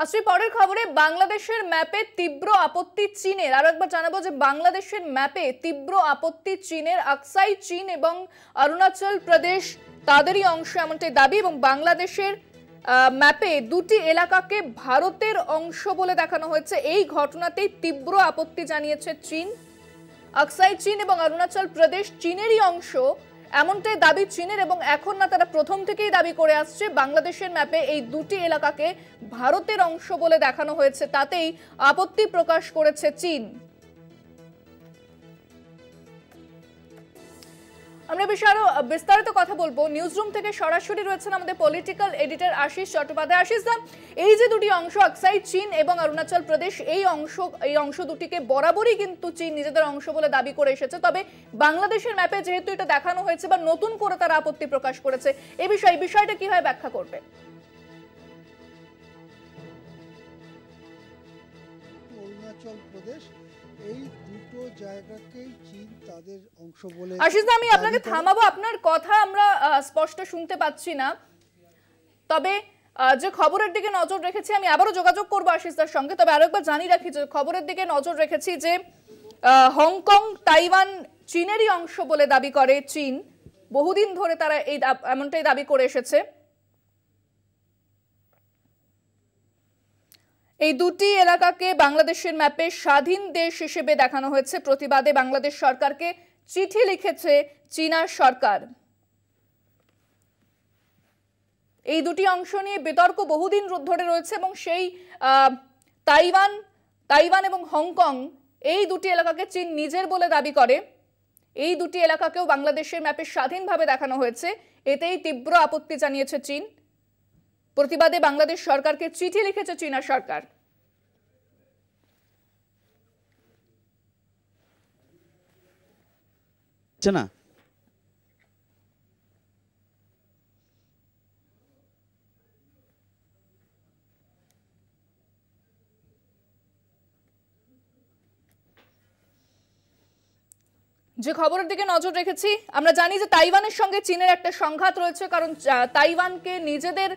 আসছি পরের খবরে। বাংলাদেশের ম্যাপে তীব্র আপত্তি চীনের। আরো একবার জানাবো যে বাংলাদেশের ম্যাপে তীব্র আপত্তি চীনের। আকসাই চীন এবং অরুণাচল প্রদেশ তাদেরই অংশ এমনটাই দাবি, এবং বাংলাদেশের ম্যাপে দুটি এলাকাকে ভারতের অংশ বলে দেখানো হয়েছে। এই ঘটনাতেই তীব্র আপত্তি জানিয়েছে চীন। আকসাই চীন এবং অরুণাচল প্রদেশ চীনেরই অংশ এমনটাই দাবি চীনের, এবং এখন না, তারা প্রথম থেকেই দাবি করে আসছে বাংলাদেশের ম্যাপে এই দুটি এলাকাকে ভারতের অংশ বলে দেখানো হয়েছে। তাতেই আপত্তি প্রকাশ করেছে চীন। আমরা বিষয়ে আরো বিস্তারিত কথা বলবো। নিউজরুম থেকে সরাসরি রয়েছেন আমাদের পলিটিক্যাল এডিটর আশিস চট্টোপাধ্যায়। আশিস দা, এই যে দুটি অংশ আকসাই চীন এবং অরুণাচল প্রদেশ, এই অংশ দুটিকে বরাবরই কিন্তু চীন নিজেদের অংশ বলে দাবি করে এসেছে। তবে বাংলাদেশের ম্যাপে যেহেতু এটা দেখানো হয়েছে বা নতুন করে তারা আপত্তি প্রকাশ করেছে, এই বিষয়টা কিভাবে ব্যাখ্যা করবে? অরুণাচল প্রদেশ এই দুটো জায়গাকেই চীন তাদের অংশ বলে। আশিস দা, আমি আপনাকে থামাবো, আপনার কথা আমরা স্পষ্ট শুনতে পাচ্ছি না। তবে যে খবরের দিকে নজর রেখেছি, আমি আবারও যোগাযোগ করবো আশিসদার সঙ্গে। তবে আরো একবার জানিয়ে রাখি যে খবরের দিকে নজর রেখেছি যে হংকং তাইওয়ান চীনেরই অংশ বলে দাবি করে চীন। বহুদিন ধরে তারা এমনটাই দাবি করে এসেছে। এই দুটি এলাকাকে বাংলাদেশের ম্যাপে স্বাধীন দেশ হিসেবে দেখানো হয়েছে। প্রতিবাদে বাংলাদেশ সরকারকে চিঠি লিখেছে চীনা সরকার। এই দুটি অংশ নিয়ে বিতর্ক বহুদিন ধরে রয়েছে, এবং সেই তাইওয়ান এবং হংকং, এই দুটি এলাকাকে চীন নিজের বলে দাবি করে। এই দুটি এলাকাকেও বাংলাদেশের ম্যাপে স্বাধীনভাবে দেখানো হয়েছে। এতেই তীব্র আপত্তি জানিয়েছে চীন। প্রতিবাদে বাংলাদেশ সরকারকে চিঠি লিখেছে চীনা সরকার। না, যে খবরের দিকে নজর রেখেছি, আমরা জানি যে তাইওয়ানের সঙ্গে চীনের একটা সংঘাত রয়েছে, কারণ তাইওয়ানকে নিজেদের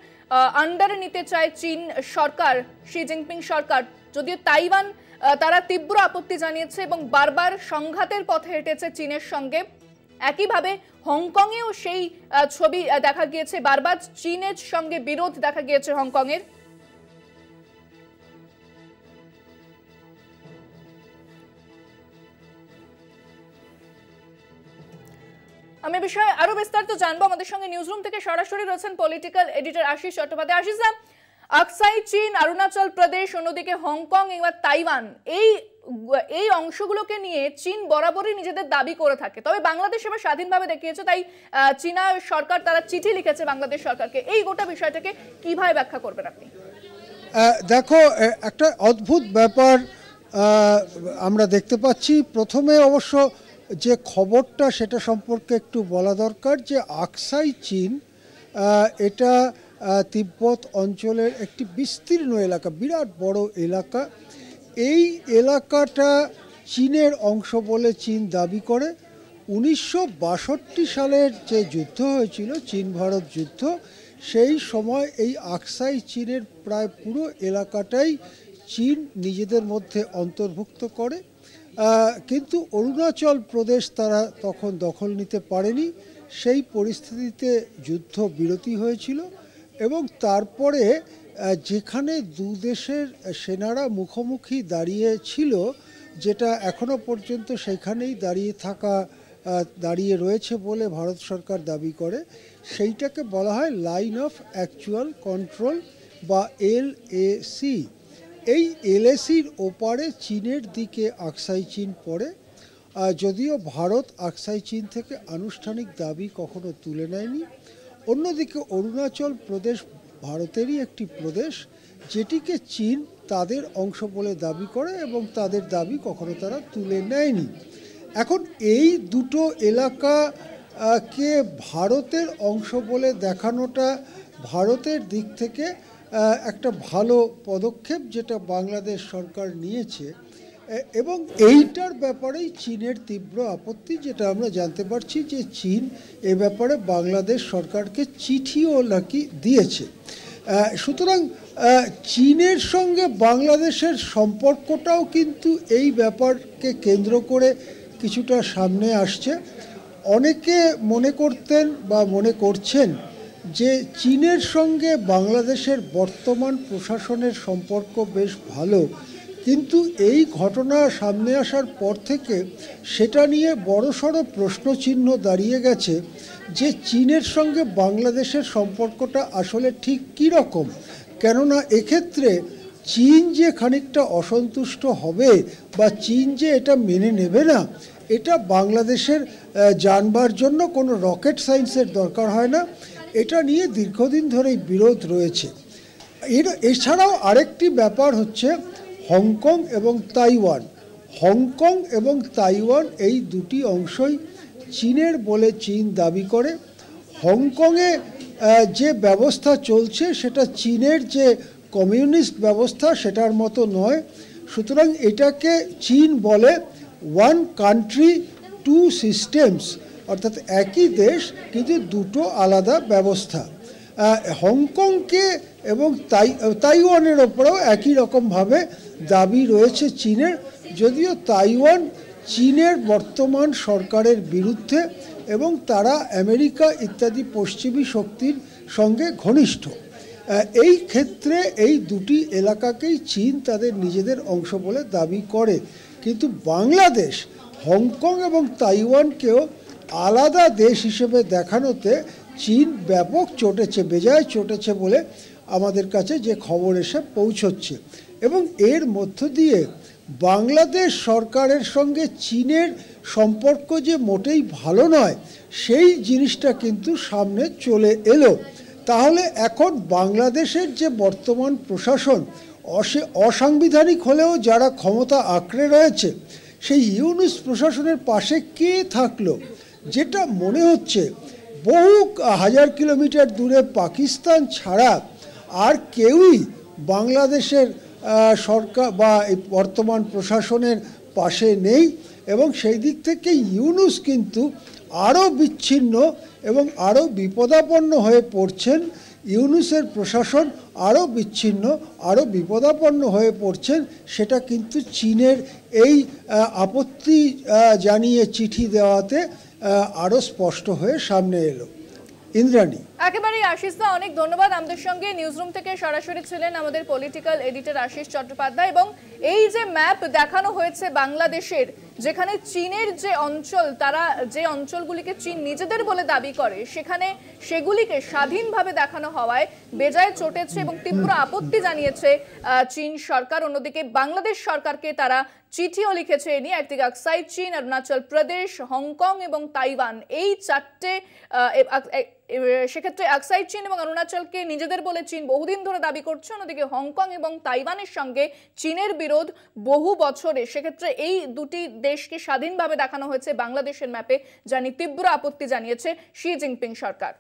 আন্ডারে নিতে চায় চীন সরকার, শি জিনপিং সরকার। যদিও তাইওয়ান তারা তীব্র আপত্তি জানিয়েছে এবং বারবার সংঘাতের পথে হেঁটেছে চীনের সঙ্গে। একইভাবে হংকংয়েও সেই ছবি দেখা গিয়েছে, বারবার চীনের সঙ্গে বিরোধ দেখা গিয়েছে হংকংয়ের। আমি বিষয়ে আরো বিস্তারিত জানবো। আমাদের সঙ্গে নিউজরুম থেকে সরাসরি রয়েছেন পলিটিক্যাল এডিটর আশিস চট্টোপাধ্যায়। আশিস দা, আকসাই চীন, অরুণাচল প্রদেশ, অন্যদিকে হংকং এবং তাইওয়ান, এই অংশগুলোকে নিয়ে চীন বরাবরই নিজেদের দাবি করে থাকে। তবে বাংলাদেশ এবার স্বাধীনভাবে দেখিয়েছে, তাই চীনা সরকার তারা চিঠি লিখেছে বাংলাদেশ সরকারকে। এই গোটা বিষয়টাকে কিভাবে ব্যাখ্যা করবেন আপনি? দেখো, একটা অদ্ভুত ব্যাপার আমরা দেখতে পাচ্ছি। প্রথমে অবশ্য যে খবরটা সেটা সম্পর্কে একটু বলা দরকার, যে আকসাই চীন এটা তিব্বত অঞ্চলের একটি বিস্তীর্ণ এলাকা, বিরাট বড় এলাকা। এই এলাকাটা চীনের অংশ বলে চীন দাবি করে। 1962 সালের যে যুদ্ধ হয়েছিল, চীন ভারত যুদ্ধ, সেই সময় এই আকসাই চীনের প্রায় পুরো এলাকাটাই চীন নিজেদের মধ্যে অন্তর্ভুক্ত করে। কিন্তু অরুণাচল প্রদেশ তারা তখন দখল নিতে পারেনি। সেই পরিস্থিতিতে যুদ্ধ বিরতি হয়েছিল, এবং তারপরে যেখানে দু দেশের সেনারা মুখোমুখি দাঁড়িয়েছিল, যেটা এখনো পর্যন্ত সেখানেই দাঁড়িয়ে রয়েছে বলে ভারত সরকার দাবি করে, সেইটাকে বলা হয় লাইন অফ অ্যাকচুয়াল কন্ট্রোল বা LAC। এই LACর ওপারে চীনের দিকে আকসাই চীন পড়ে। যদিও ভারত আকসাই চীন থেকে আনুষ্ঠানিক দাবি কখনো তুলে নেয়নি। অন্যদিকে অরুণাচল প্রদেশ ভারতেরই একটি প্রদেশ, যেটিকে চীন তাদের অংশ বলে দাবি করে, এবং তাদের দাবি কখনো তারা তুলে নেয়নি। এখন এই দুটো এলাকাকে ভারতের অংশ বলে দেখানোটা ভারতের দিক থেকে একটা ভালো পদক্ষেপ, যেটা বাংলাদেশ সরকার নিয়েছে। এবং এইটার ব্যাপারেই চীনের তীব্র আপত্তি, যেটা আমরা জানতে পারছি যে চীন এ ব্যাপারে বাংলাদেশ সরকারকে চিঠিও নাকি দিয়েছে। সুতরাং চীনের সঙ্গে বাংলাদেশের সম্পর্কটাও কিন্তু এই ব্যাপারকে কেন্দ্র করে কিছুটা সামনে আসছে। অনেকে মনে করতেন বা মনে করছেন যে চীনের সঙ্গে বাংলাদেশের বর্তমান প্রশাসনের সম্পর্ক বেশ ভালো, কিন্তু এই ঘটনা সামনে আসার পর থেকে সেটা নিয়ে বড়সড় প্রশ্নচিহ্ন দাঁড়িয়ে গেছে যে চীনের সঙ্গে বাংলাদেশের সম্পর্কটা আসলে ঠিক কী রকম। কেননা এক্ষেত্রে চীন যে খানিকটা অসন্তুষ্ট হবে বা চীন যে এটা মেনে নেবে না, এটা বাংলাদেশের জানবার জন্য কোনো রকেট সায়েন্সের দরকার হয় না। এটা নিয়ে দীর্ঘদিন ধরেই বিরোধ রয়েছে। এছাড়াও আরেকটি ব্যাপার হচ্ছে হংকং এবং তাইওয়ান। হংকং এবং তাইওয়ান এই দুটি অংশই চীনের বলে চীন দাবি করে। হংকংয়ে যে ব্যবস্থা চলছে সেটা চীনের যে কমিউনিস্ট ব্যবস্থা সেটার মতো নয়, সুতরাং এটাকে চীন বলে ওয়ান কান্ট্রি টু সিস্টেমস, অর্থাৎ একই দেশ কিন্তু দুটো আলাদা ব্যবস্থা। হংকংকে এবং তাইওয়ানের ওপরেও একই রকমভাবে দাবি রয়েছে চীনের, যদিও তাইওয়ান চীনের বর্তমান সরকারের বিরুদ্ধে এবং তারা আমেরিকা ইত্যাদি পশ্চিমী শক্তির সঙ্গে ঘনিষ্ঠ। এই ক্ষেত্রে এই দুটি এলাকাকেই চীন তাদের নিজেদের অংশ বলে দাবি করে, কিন্তু বাংলাদেশ হংকং এবং তাইওয়ানকেও আলাদা দেশ হিসেবে দেখানোতে চীন ব্যাপক চটেছে, বেজায় চটেছে বলে আমাদের কাছে যে খবর এসে পৌঁছচ্ছে। এবং এর মধ্য দিয়ে বাংলাদেশ সরকারের সঙ্গে চীনের সম্পর্ক যে মোটেই ভালো নয় সেই জিনিসটা কিন্তু সামনে চলে এলো। তাহলে এখন বাংলাদেশের যে বর্তমান প্রশাসন অসাংবিধানিক হলেও যারা ক্ষমতা আঁকড়ে রয়েছে, সেই ইউনুস প্রশাসনের পাশে কে থাকলো? যেটা মনে হচ্ছে বহু হাজার কিলোমিটার দূরে পাকিস্তান ছাড়া আর কেউই বাংলাদেশের সরকার বা এই বর্তমান প্রশাসনের পাশে নেই, এবং সেই দিক থেকে ইউনুস কিন্তু আরও বিচ্ছিন্ন এবং আরও বিপদাপন্ন হয়ে পড়ছেন। ইউনুসের প্রশাসন আরও বিচ্ছিন্ন, আরও বিপদাপন্ন হয়ে পড়ছেন। সেটা কিন্তু চীনের এই আপত্তি জানিয়ে চিঠি দেওয়াতে আরও স্পষ্ট হয়ে সামনে এলো। ইন্দ্রাণী। একেবারেই আশিস দা, অনেক ধন্যবাদ। আমাদের সঙ্গে নিউজরুম থেকে সরাসরি ছিলেন আমাদের পলিটিক্যাল এডিটর আশিস চট্টোপাধ্যায়। এবং এই যে ম্যাপ দেখানো হয়েছে বাংলাদেশের, যেখানে চীনের যে অঞ্চল, তারা যে অঞ্চলগুলিকে চীন নিজেদের বলে দাবি করে, সেখানে সেগুলিকে স্বাধীনভাবে দেখানো হওয়ায় বেজায় চটেছে এবং তীব্র আপত্তি জানিয়েছে চীন সরকার। অন্যদিকে বাংলাদেশ সরকারকে তারা চিঠিও লিখেছে এ নিয়ে। একদিকে আকসাই চীন, অরুণাচল প্রদেশ, হংকং এবং তাইওয়ান, এই চারটে, সেক্ষেত্রে আকসাই চীন এবং অরুণাচলকে নিজেদের বলে চীন বহুদিন ধরে দাবি করছে। অন্যদিকে হংকং এবং তাইওয়ানের সঙ্গে চীনের বিরোধ বহু বছরে। সেক্ষেত্রে এই দুটি দেশকে স্বাধীনভাবে দেখানো হয়েছে বাংলাদেশের ম্যাপে, যা নিয়ে তীব্র আপত্তি জানিয়েছে শি জিনপিং সরকার।